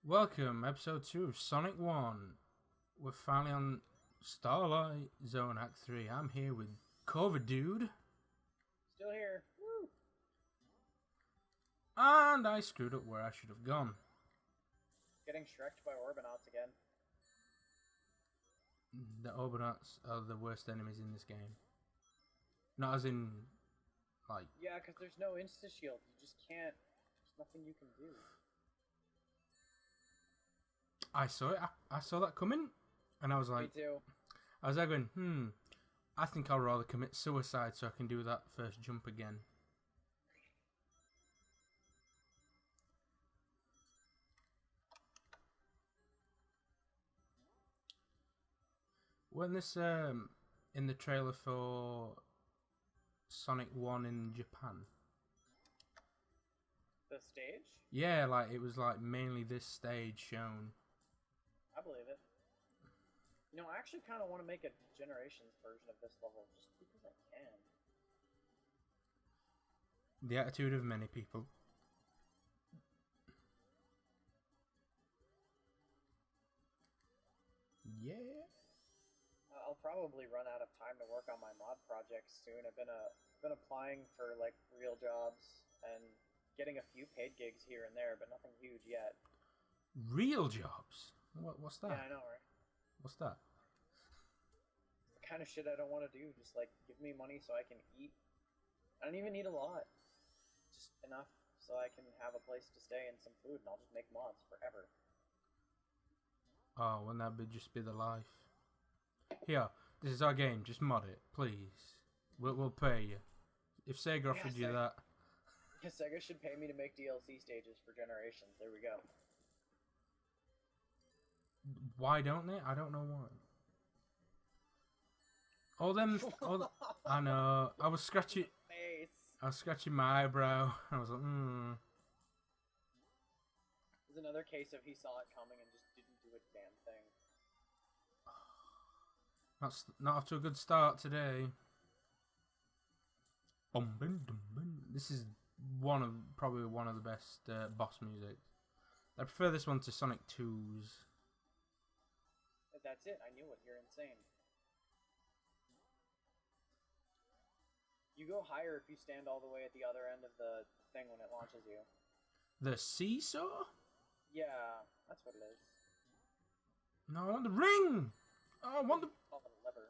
Welcome, episode 2 of Sonic 1. We're finally on Starlight Zone Act 3. I'm here with COVID Dude. Still here. Woo! And I screwed up where I should have gone. Getting shreked by Orbinauts again. The Orbinauts are the worst enemies in this game. Not as in, like... Yeah, because there's no insta-shield. You just can't... There's nothing you can do. I saw it. I saw that coming. And I was like... Me too. I was there going, I think I'll rather commit suicide so I can do that first jump again. Wasn't this in the trailer for Sonic 1 in Japan? The stage? Yeah, like it was like mainly this stage shown. I believe it. You know, I actually kind of want to make a Generations version of this level just because I can. The attitude of many people. Yeah. I'll probably run out of time to work on my mod projects soon. I've been applying for like real jobs and getting a few paid gigs here and there, but nothing huge yet. Real jobs? What's that? Yeah, I know, right? What's that? It's the kind of shit I don't want to do. Just like give me money so I can eat. I don't even need a lot. Just enough so I can have a place to stay and some food, and I'll just make mods forever. Oh, wouldn't that just be the life? Here, this is our game. Just mod it, please. We'll pay you. If Sega offered you that. Yeah, Sega should pay me to make DLC stages for Generations. There we go. Why don't they? I don't know why. I know. I was scratching my eyebrow. I was like, There's another case of he saw it coming and just didn't do a damn thing. Not off to a good start today. This is probably one of the best boss music. I prefer this one to Sonic 2's. That's it. I knew it. You're insane. You go higher if you stand all the way at the other end of the thing when it launches you. The seesaw? Yeah, that's what it is. No, I want the ring! Oh, I want the... Oh, the lever.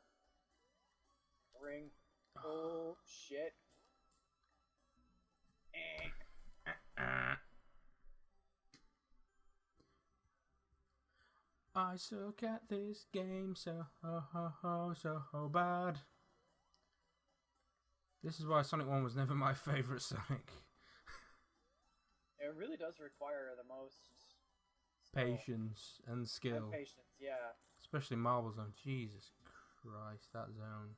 Ring. Oh, shit. I suck at this game so bad. This is why Sonic 1 was never my favourite Sonic. It really does require the most... patience and skill. And patience, yeah. Especially Marble Zone. Jesus Christ, that zone.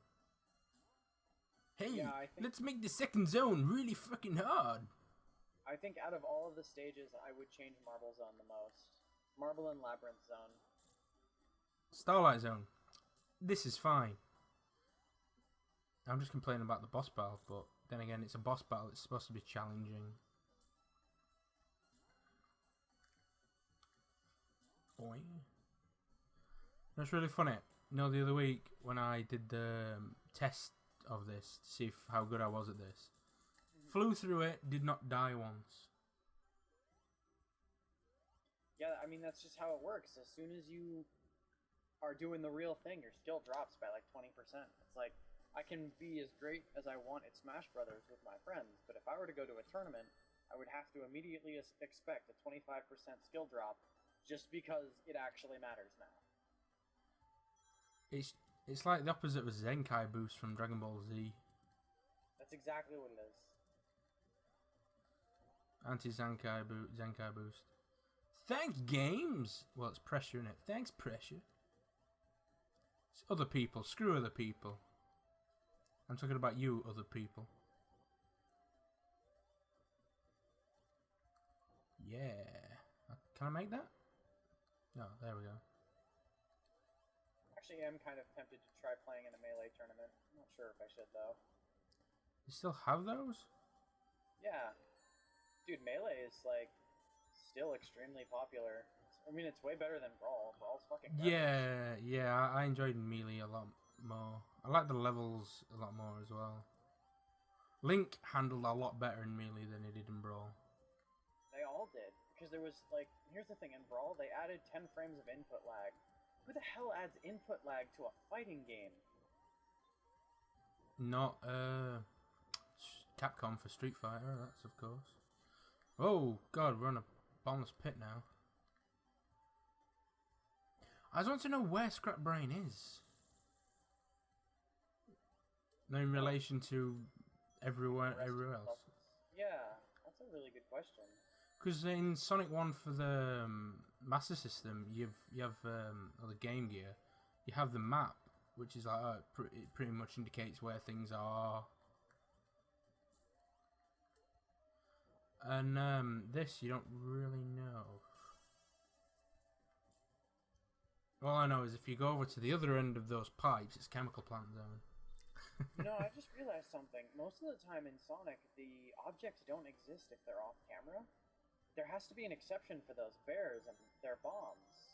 Hey, yeah, let's make the second zone really fucking hard. I think out of all of the stages, I would change Marble Zone the most. Marble and Labyrinth Zone. Starlight Zone. This is fine. I'm just complaining about the boss battle, but then again, it's a boss battle. It's supposed to be challenging. Boy. That's really funny. You know, the other week when I did the test of this to see how good I was at this, flew through it, did not die once. Yeah, I mean, that's just how it works. As soon as you are doing the real thing, your skill drops by like 20%. It's like, I can be as great as I want at Smash Brothers with my friends, but if I were to go to a tournament, I would have to immediately expect a 25% skill drop just because it actually matters now. It's like the opposite of a Zenkai boost from Dragon Ball Z. That's exactly what it is. Anti-Zenkai boost. Thanks, games! Well, it's pressure, innit? Thanks, pressure. It's other people. Screw other people. I'm talking about you, other people. Yeah. Can I make that? No, there we go. Actually, I'm kind of tempted to try playing in a Melee tournament. I'm not sure if I should, though. You still have those? Yeah. Dude, Melee is, like, still extremely popular. I mean, it's way better than Brawl. Brawl's fucking garbage. Yeah, I enjoyed Melee a lot more. I like the levels a lot more as well. Link handled a lot better in Melee than he did in Brawl. They all did. Because there was, like, here's the thing, in Brawl, they added 10 frames of input lag. Who the hell adds input lag to a fighting game? Not, Capcom for Street Fighter, that's of course. Oh, God, we're on a bottomless pit now. I just want to know where Scrap Brain is. No, in relation to everywhere else. Yeah, that's a really good question. Because in Sonic 1 for the Master System, you have or the Game Gear, you have the map, which is like it pretty much indicates where things are. And this you don't really know. All I know is if you go over to the other end of those pipes, it's Chemical Plant Zone. You know, I just realized something. Most of the time in Sonic, the objects don't exist if they're off camera. There has to be an exception for those bears and their bombs.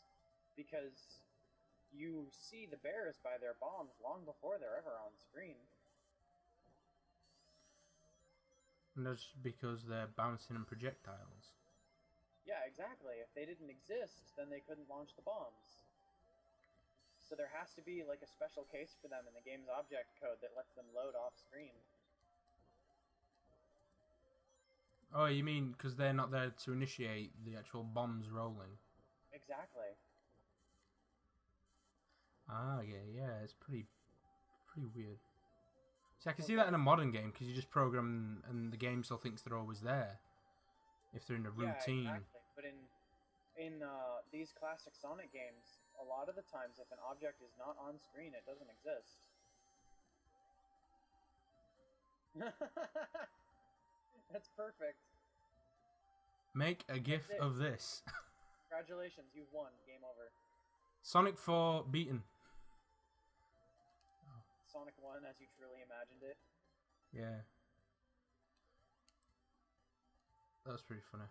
Because you see the bears by their bombs long before they're ever on screen. And that's because they're bouncing in projectiles. Yeah, exactly. If they didn't exist, then they couldn't launch the bombs. So there has to be like a special case for them in the game's object code that lets them load off screen. Oh, you mean because they're not there to initiate the actual bombs rolling? Exactly. Ah, yeah, it's pretty weird. See, I can see that in a modern game because you just program and the game still thinks they're always there if they're in a routine. Yeah, exactly. But in these classic Sonic games, a lot of the times, if an object is not on screen, it doesn't exist. That's perfect. Make a gif of this. Congratulations, you've won. Game over. Sonic 4 beaten. Sonic 1 as you truly imagined it. Yeah. That's pretty funny.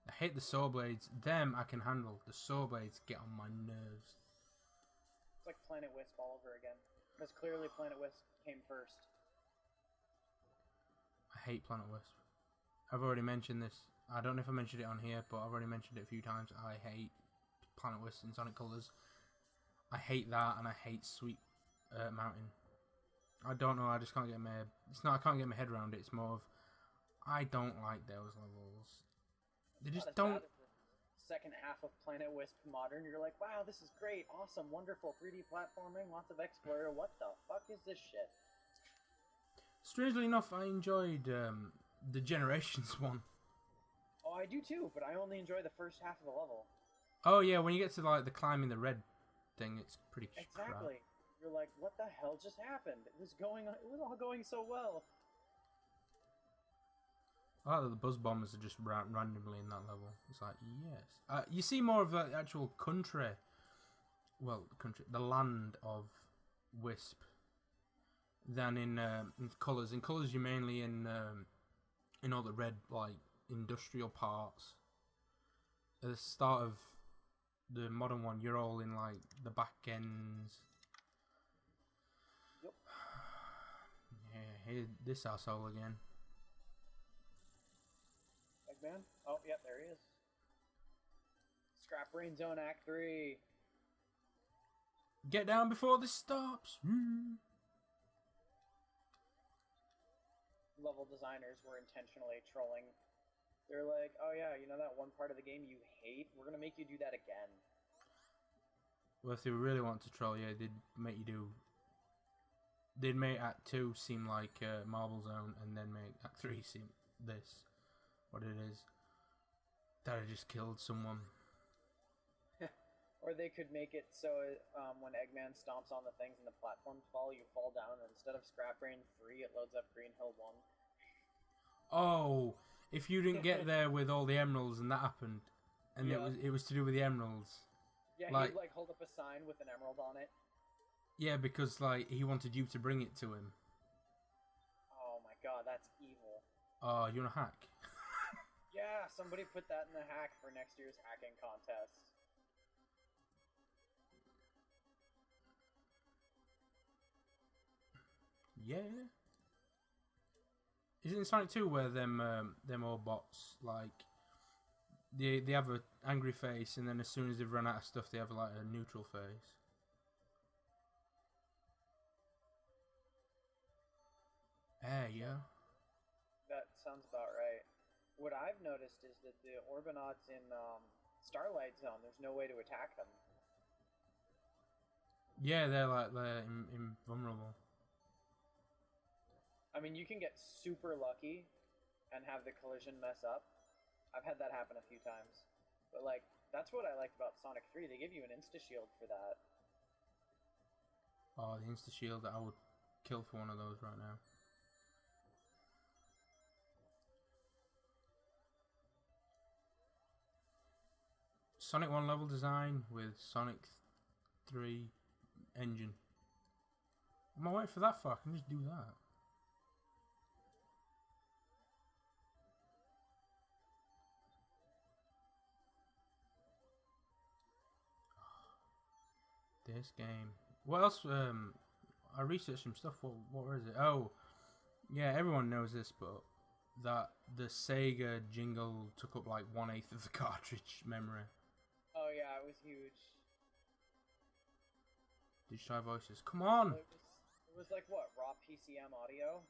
I hate the saw blades. Them I can handle. The saw blades get on my nerves. It's like Planet Wisp all over again. Because clearly Planet Wisp came first. I hate Planet Wisp. I've already mentioned this. I don't know if I mentioned it on here, but I've already mentioned it a few times. I hate Planet Wisp in Sonic Colors. I hate that, and I hate Sweet Mountain. I don't know. I just can't get my. It's not. I can't get my head around it. It's more of. I don't like those levels. They just don't. Second half of Planet Wisp Modern, you're like, wow, this is great, awesome, wonderful 3D platforming, lots of explorer. What the fuck is this shit? Strangely enough, I enjoyed the Generations one. Oh, I do too, but I only enjoy the first half of the level. Oh yeah, when you get to like the climbing the red thing, it's pretty exactly. crap. You're like, what the hell just happened? It was all going so well. I like that the buzz bombers are just randomly in that level. It's like, yes. You see more of the actual country. Well, the land of Wisp than in Colors. In Colors, you're mainly in all the red, like, industrial parts. At the start of the modern one, you're all in, like, the back ends. Yep. Yeah, here, this arsehole again. Man? Oh, yep, there he is. Scrap Brain Zone Act 3. Get down before this stops. Level designers were intentionally trolling. They're like, oh yeah, you know that one part of the game you hate? We're gonna make you do that again. Well, if they really want to troll you, they'd make you do... They'd make Act 2 seem like Marble Zone, and then make Act 3 seem this. What it is. That I just killed someone. Or they could make it so when Eggman stomps on the things and the platforms fall, you fall down, and instead of Scrap Brain 3, it loads up Green Hill 1. Oh, if you didn't get there with all the emeralds and that happened, and yeah. it was to do with the emeralds. Yeah, like, he'd like hold up a sign with an emerald on it. Yeah, because like he wanted you to bring it to him. Oh my god, that's evil. Oh, you wanna hack? Yeah, somebody put that in the hack for next year's hacking contest. Yeah. Is it in Sonic 2 where them all bots, like, they have an angry face, and then as soon as they've run out of stuff, they have like a neutral face? Yeah. That sounds about right. What I've noticed is that the Orbinauts in Starlight Zone, there's no way to attack them. Yeah, they're invulnerable. I mean, you can get super lucky and have the collision mess up. I've had that happen a few times. But, like, that's what I liked about Sonic 3. They give you an insta-shield for that. Oh, the insta-shield, I would kill for one of those right now. Sonic 1 level design with Sonic 3 engine. Am I waiting for that far? I can just do that. This game. What else? I researched some stuff. What is it? Oh, yeah. Everyone knows this, but that the Sega jingle took up like 1/8 of the cartridge memory. Oh yeah, it was huge. Digital voices. Come on. It was like what, raw PCM audio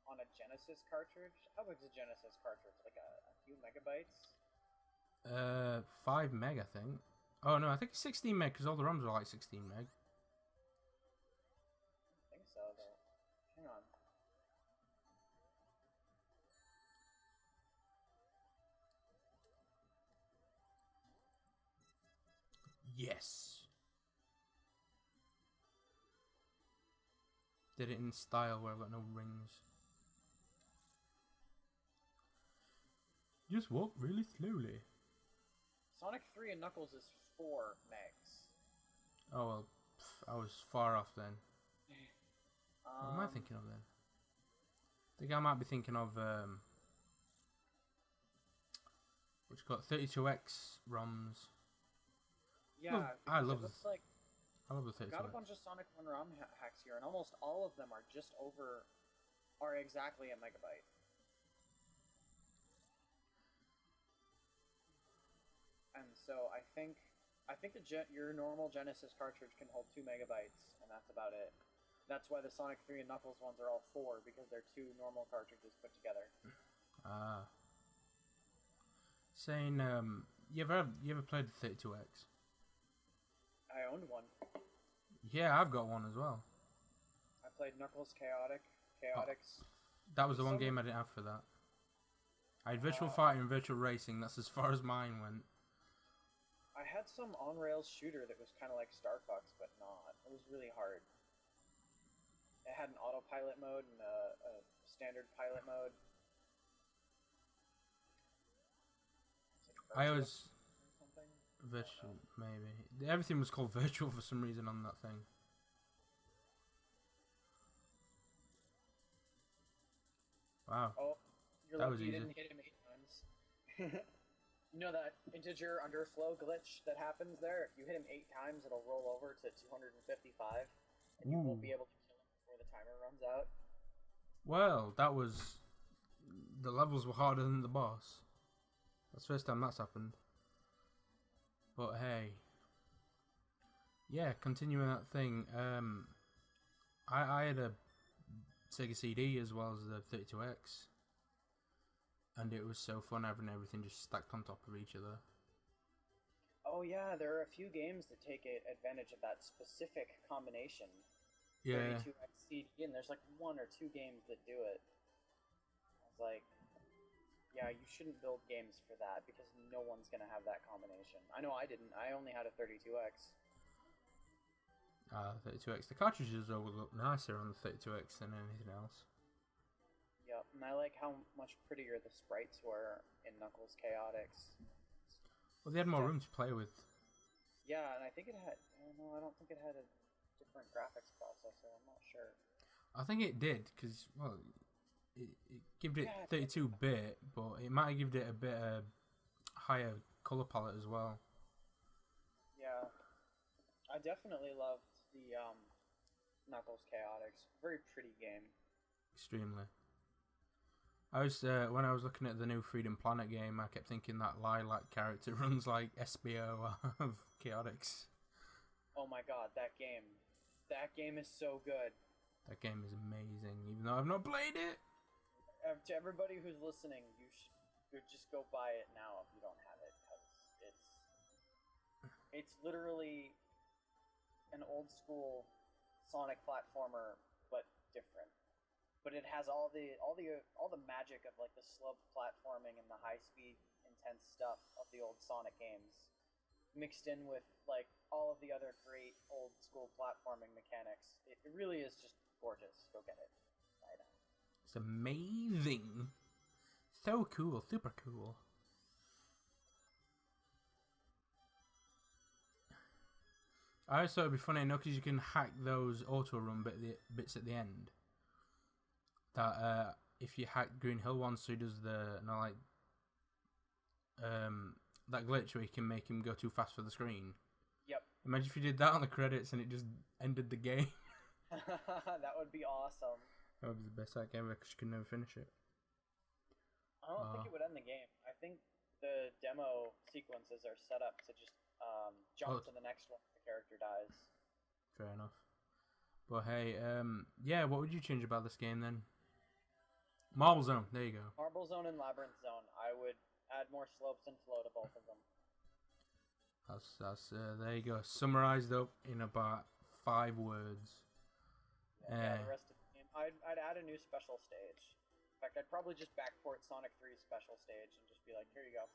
on a Genesis cartridge? How big's a Genesis cartridge? Like a few megabytes? 5 meg, I think. Oh no, I think it's 16 meg because all the ROMs are like 16 meg. I think so, though. Hang on. Yes. Did it in style where I've got no rings. Just walk really slowly. Sonic 3 and Knuckles is 4 megs. Oh well, I was far off then. What am I thinking of then? I think I might be thinking of which got 32x ROMs. Yeah, I love this. this. Like, I love the 32x. I've got a bunch of Sonic 1 ROM hacks here, and almost all of them are exactly a megabyte. And so I think your normal Genesis cartridge can hold 2 megabytes, and that's about it. That's why the Sonic 3 and Knuckles ones are all 4, because they're 2 normal cartridges put together. Ah. Saying, you ever played the 32x? I owned one. Yeah, I've got one as well. I played Knuckles Chaotix. That was the one game I didn't have for that. I had Virtual Fighter and Virtual Racing. That's as far as mine went. I had some on-rails shooter that was kind of like Star Fox, but not. It was really hard. It had an autopilot mode and a standard pilot mode. I was virtual, maybe. Everything was called virtual for some reason on that thing. Wow. Oh, you're that lucky was you easy. didn't hit him 8 times. You know that integer underflow glitch that happens there? If you hit him 8 times, it'll roll over to 255, and you won't be able to kill him before the timer runs out. Well, that was... The levels were harder than the boss. That's the first time that's happened. But hey. Yeah, continuing that thing. I had a Sega CD as well as the 32X. And it was so fun having everything just stacked on top of each other. Oh yeah, there are a few games that take advantage of that specific combination. Yeah. 32X CD, and there's like 1 or 2 games that do it. I was like, yeah, you shouldn't build games for that because no one's gonna have that combination. I know I didn't. I only had a 32X. 32X. The cartridges will look nicer on the 32X than anything else. Yep, and I like how much prettier the sprites were in Knuckles Chaotix. Well, they had more room to play with. Yeah, and I think it had... No, I don't think it had a different graphics processor. I'm not sure. I think it did, because, well, it gave it 32-bit, but it might have given it a bit higher color palette as well. Yeah, I definitely loved the Knuckles Chaotix. Very pretty game. Extremely. I was when I was looking at the new Freedom Planet game, I kept thinking that Lilac character runs like SBO of Chaotix. Oh my god, that game! That game is so good. That game is amazing, even though I've not played it. To everybody who's listening, you should just go buy it now if you don't have it, because it's literally an old school Sonic platformer, but different. But it has all the magic of like the slow platforming and the high speed, intense stuff of the old Sonic games, mixed in with like all of the other great old school platforming mechanics. It really is just gorgeous. Go get it. Buy it. It's amazing. So cool. Super cool. I always thought it'd be funny enough because you can hack those auto run bits at the end. That if you hack Green Hill one, so he does the that glitch where you can make him go too fast for the screen. Yep. Imagine if you did that on the credits and it just ended the game. That would be awesome. That would be the best hack ever because you could never finish it. I don't think it would end the game. I think the demo sequences are set up to just jump to the next one if the character dies. Fair enough. But hey, yeah, what would you change about this game then? Marble Zone, there you go. Marble Zone and Labyrinth Zone. I would add more slopes and flow to both of them. That's there you go. Summarized up in about 5 words. Yeah, the rest of the game. I'd add a new special stage. In fact, I'd probably just backport Sonic 3's special stage and just be like, here you go.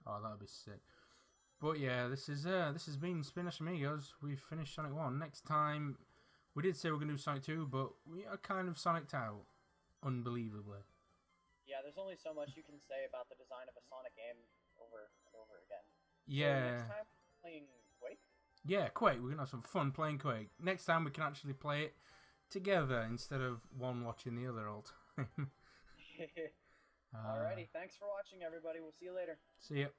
Oh, that would be sick. But yeah, this has been Spindash Amigos. We've finished Sonic 1. Next time, we did say we're going to do Sonic 2, but we are kind of Sonic'd out. Unbelievably. Yeah, there's only so much you can say about the design of a Sonic game over and over again. Yeah. So next time, playing Quake? Yeah, Quake. We're going to have some fun playing Quake. Next time, we can actually play it together instead of one watching the other all time. Alrighty, thanks for watching, everybody. We'll see you later. See ya.